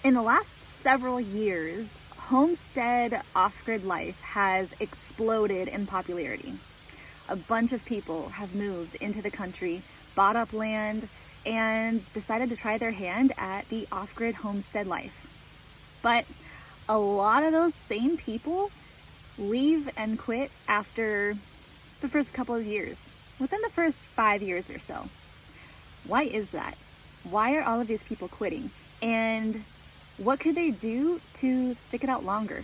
In the last several years, homestead off-grid life has exploded in popularity. A bunch of people have moved into the country, bought up land, and decided to try their hand at the off-grid homestead life. But a lot of those same people leave and quit after the first couple of years, within the first 5 years or so. Why is that? Why are all of these people quitting? And what could they do to stick it out longer?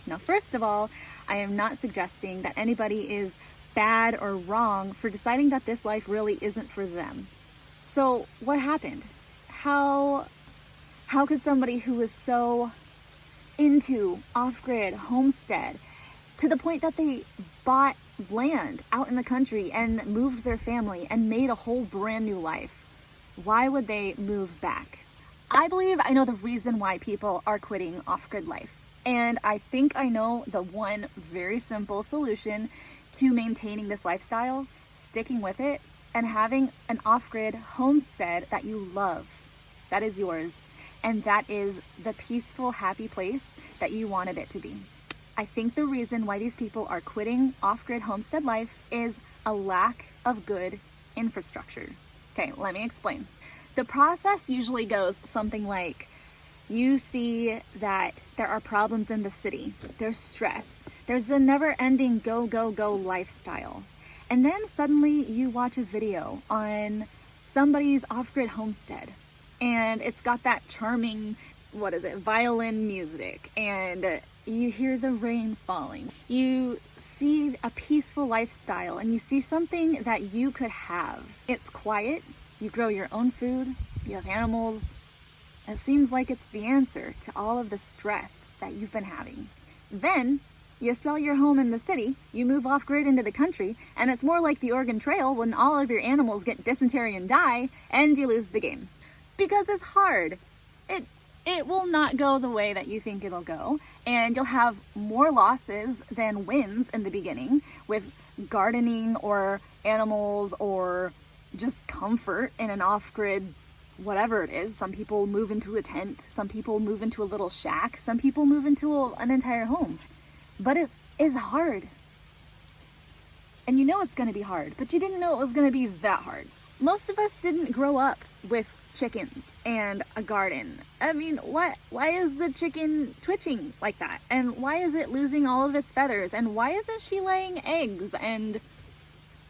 Now, first of all, I am not suggesting that anybody is bad or wrong for deciding that this life really isn't for them. So what happened? How could somebody who was so into off-grid homestead to the point that they bought land out in the country and moved their family and made a whole brand new life, why would they move back? I believe I know the reason why people are quitting off-grid life. And I think I know the one very simple solution to maintaining this lifestyle, sticking with it, and having an off-grid homestead that you love, that is yours, and that is the peaceful, happy place that you wanted it to be. I think the reason why these people are quitting off-grid homestead life is a lack of good infrastructure. Okay, let me explain. The process usually goes something like, you see that there are problems in the city, there's stress, there's a never-ending go, go, go lifestyle. And then suddenly you watch a video on somebody's off-grid homestead, and it's got that charming, violin music, and you hear the rain falling. You see a peaceful lifestyle, and you see something that you could have. It's quiet. You grow your own food, you have animals. It seems like it's the answer to all of the stress that you've been having. Then you sell your home in the city, you move off-grid into the country, and it's more like the Oregon Trail when all of your animals get dysentery and die, and you lose the game. Because it's hard. It will not go the way that you think it'll go, and you'll have more losses than wins in the beginning with gardening or animals or just comfort in an off-grid, whatever it is. Some people move into a tent, some people move into a little shack, some people move into an entire home. But it is hard. And you know it's going to be hard, but you didn't know it was going to be that hard. Most of us didn't grow up with chickens and a garden. I mean, why is the chicken twitching like that? And why is it losing all of its feathers? And why isn't she laying eggs? And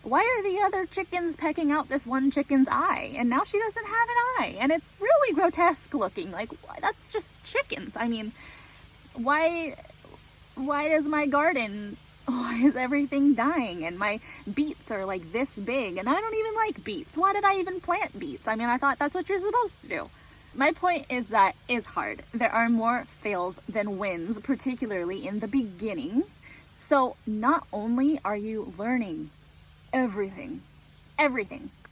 why are the other chickens pecking out this one chicken's eye? And now she doesn't have an eye. And it's really grotesque looking. Like, that's just chickens. I mean, why is my garden, why is everything dying? And my beets are like this big. And I don't even like beets. Why did I even plant beets? I mean, I thought that's what you're supposed to do. My point is that it's hard. There are more fails than wins, particularly in the beginning. So not only are you learning everything,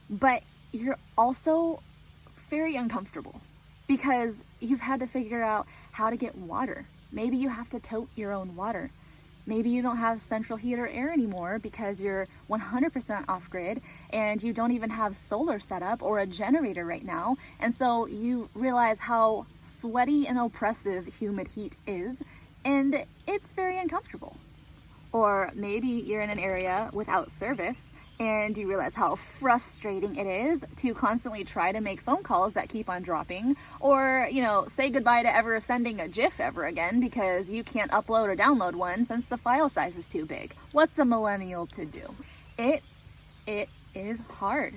but you're also very uncomfortable because you've had to figure out how to get water. Maybe you have to tote your own water. Maybe you don't have central heat or air anymore because you're 100% off-grid and you don't even have solar set up or a generator right now. And so you realize how sweaty and oppressive humid heat is, and it's very uncomfortable. Or maybe you're in an area without service and you realize how frustrating it is to constantly try to make phone calls that keep on dropping, or, say goodbye to ever sending a GIF ever again because you can't upload or download one since the file size is too big. What's a millennial to do? It is hard.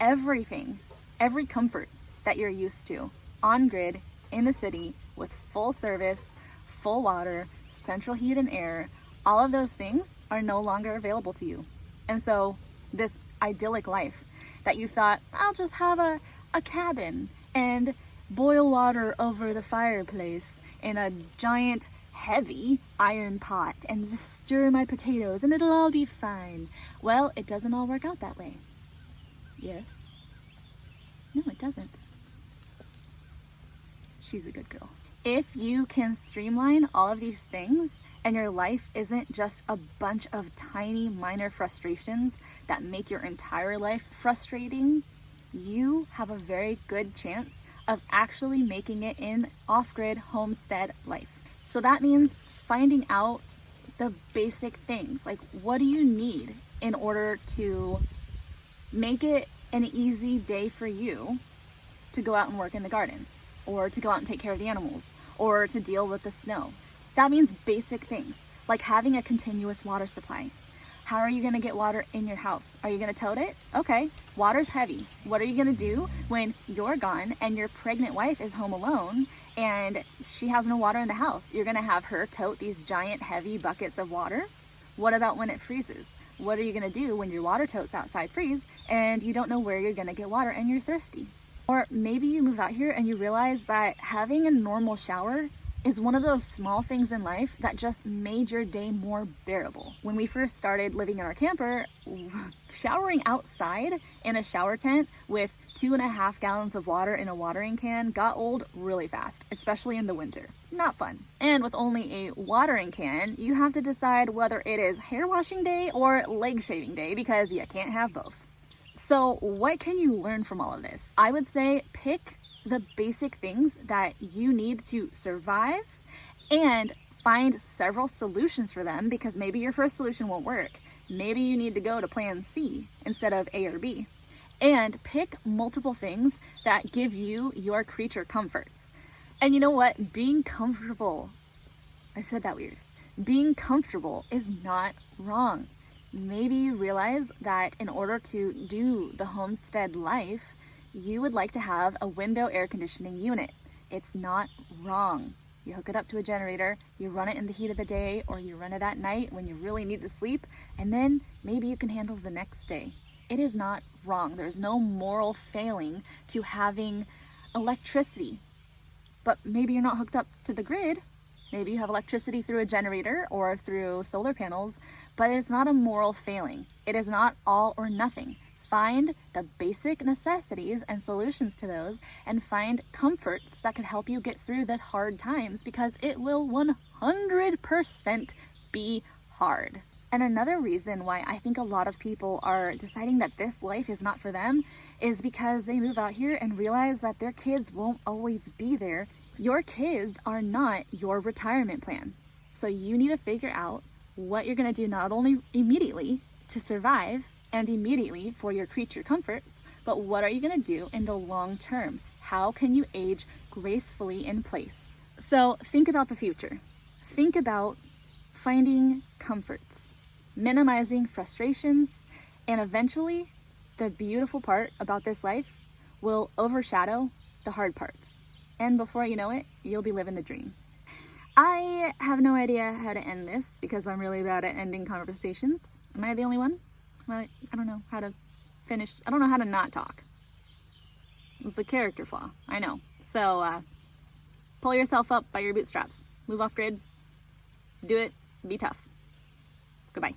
Everything, every comfort that you're used to on grid in the city with full service, full water, central heat and air, all of those things are no longer available to you. And so this idyllic life that you thought, I'll just have a cabin and boil water over the fireplace in a giant heavy iron pot and just stir my potatoes and it'll all be fine. Well, it doesn't all work out that way. Yes? No, it doesn't. She's a good girl. If you can streamline all of these things and your life isn't just a bunch of tiny minor frustrations that make your entire life frustrating, you have a very good chance of actually making it in off-grid homestead life. So that means finding out the basic things, like what do you need in order to make it an easy day for you to go out and work in the garden, or to go out and take care of the animals, or to deal with the snow. That means basic things, like having a continuous water supply. How are you gonna get water in your house? Are you gonna tote it? Okay, water's heavy. What are you gonna do when you're gone and your pregnant wife is home alone and she has no water in the house? You're gonna have her tote these giant heavy buckets of water? What about when it freezes? What are you gonna do when your water totes outside freeze and you don't know where you're gonna get water and you're thirsty? Or maybe you move out here and you realize that having a normal shower is one of those small things in life that just made your day more bearable. When we first started living in our camper, showering outside in a shower tent with 2.5 gallons of water in a watering can got old really fast, especially in the winter. Not fun. And with only a watering can, you have to decide whether it is hair washing day or leg shaving day because you can't have both. So what can you learn from all of this? I would say pick the basic things that you need to survive and find several solutions for them, because maybe your first solution won't work. Maybe you need to go to plan C instead of A or B. And pick multiple things that give you your creature comforts. And you know what? Being comfortable, I said that weird. Being comfortable is not wrong. Maybe you realize that in order to do the homestead life, you would like to have a window air conditioning unit. It's not wrong. You hook it up to a generator, you run it in the heat of the day, or you run it at night when you really need to sleep, and then maybe you can handle the next day. It is not wrong. There's no moral failing to having electricity. But maybe you're not hooked up to the grid. Maybe you have electricity through a generator or through solar panels, but it's not a moral failing. It is not all or nothing. Find the basic necessities and solutions to those, and find comforts that can help you get through the hard times, because it will 100% be hard. And another reason why I think a lot of people are deciding that this life is not for them is because they move out here and realize that their kids won't always be there. Your kids are not your retirement plan. So you need to figure out what you're going to do, not only immediately to survive and immediately for your creature comforts, but what are you going to do in the long term? How can you age gracefully in place? So think about the future. Think about finding comforts, minimizing frustrations, and eventually the beautiful part about this life will overshadow the hard parts. And before you know it, you'll be living the dream. I have no idea how to end this because I'm really bad at ending conversations. Am I the only one? I don't know how to finish. I don't know how to not talk. It's a character flaw, I know. So pull yourself up by your bootstraps. Move off grid. Do it. Be tough. Goodbye.